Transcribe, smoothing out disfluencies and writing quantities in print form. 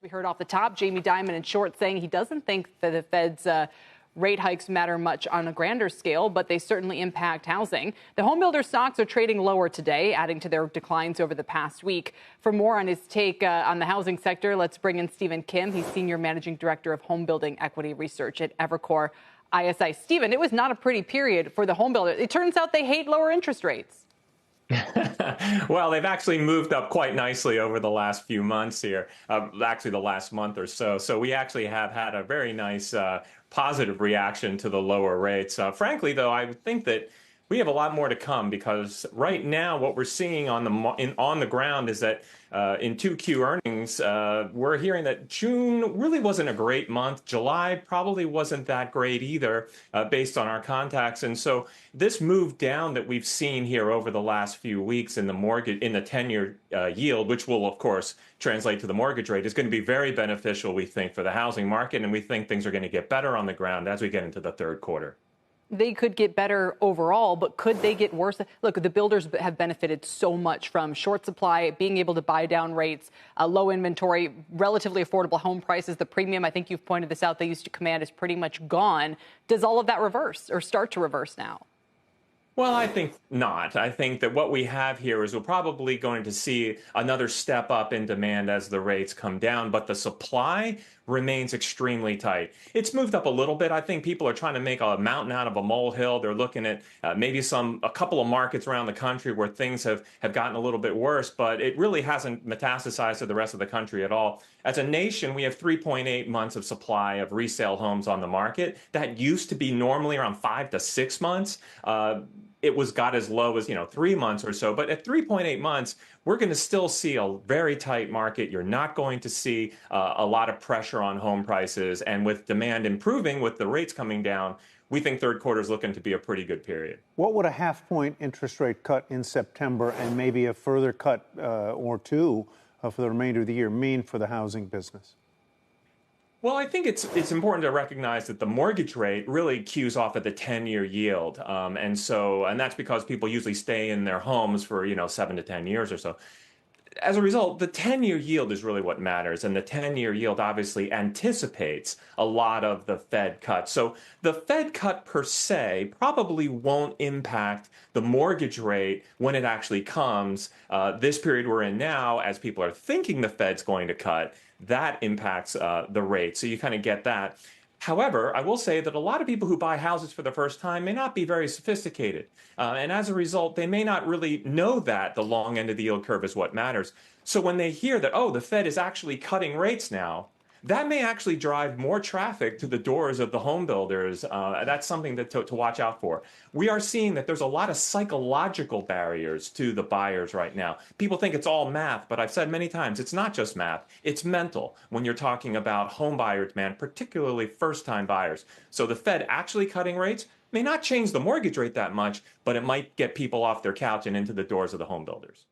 We heard off the top, Jamie Dimon in short saying he doesn't think that the Fed's rate hikes matter much on a grander scale, but they certainly impact housing. The home builder stocks are trading lower today, adding to their declines over the past week. For more on his take on the housing sector, let's bring in Stephen Kim. He's Senior Managing Director of Home Building Equity Research at Evercore ISI. Stephen, it was not a pretty period for the home builder. It turns out they hate lower interest rates. Well, they've actually moved up quite nicely over the last few months here, actually the last month or so. So we actually have had a very nice positive reaction to the lower rates. Frankly, though, I think that we have a lot more to come because right now what we're seeing on the ground is that in 2Q earnings, we're hearing that June really wasn't a great month. July probably wasn't that great either, based on our contacts. And so this move down that we've seen here over the last few weeks in the 10-year yield, which will, of course, translate to the mortgage rate, is going to be very beneficial, we think, for the housing market. And we think things are going to get better on the ground as we get into the third quarter. They could get better overall, but could they get worse? Look, the builders have benefited so much from short supply, being able to buy down rates, low inventory, relatively affordable home prices. The premium, I think you've pointed this out, they used to command is pretty much gone. Does all of that reverse or start to reverse now? Well, I think not. I think that what we have here is we're probably going to see another step up in demand as the rates come down, but the supply remains extremely tight. It's moved up a little bit. I think people are trying to make a mountain out of a molehill. They're looking at maybe a couple of markets around the country where things have gotten a little bit worse, but it really hasn't metastasized to the rest of the country at all. As a nation, we have 3.8 months of supply of resale homes on the market. That used to be normally around 5 to 6 months. It got as low as 3 months or so. But at 3.8 months, we're going to still see a very tight market. You're not going to see a lot of pressure on home prices. And with demand improving, with the rates coming down, we think third quarter is looking to be a pretty good period. What would a half-point interest rate cut in September and maybe a further cut or two for the remainder of the year mean for the housing business? Well, I think it's important to recognize that the mortgage rate really cues off at the 10-year yield. And that's because people usually stay in their homes for, 7 to 10 years or so. As a result, the 10-year yield is really what matters. And the 10-year yield obviously anticipates a lot of the Fed cuts. So the Fed cut per se probably won't impact the mortgage rate when it actually comes. This period we're in now, as people are thinking the Fed's going to cut, that impacts the rate. So you kind of get that. However, I will say that a lot of people who buy houses for the first time may not be very sophisticated. And as a result, they may not really know that the long end of the yield curve is what matters. So when they hear that, oh, the Fed is actually cutting rates now, that may actually drive more traffic to the doors of the home builders. That's something to watch out for. We are seeing that there's a lot of psychological barriers to the buyers right now. People think it's all math, but I've said many times, it's not just math, it's mental when you're talking about home buyer demand, particularly first-time buyers. So the Fed actually cutting rates may not change the mortgage rate that much, but it might get people off their couch and into the doors of the home builders.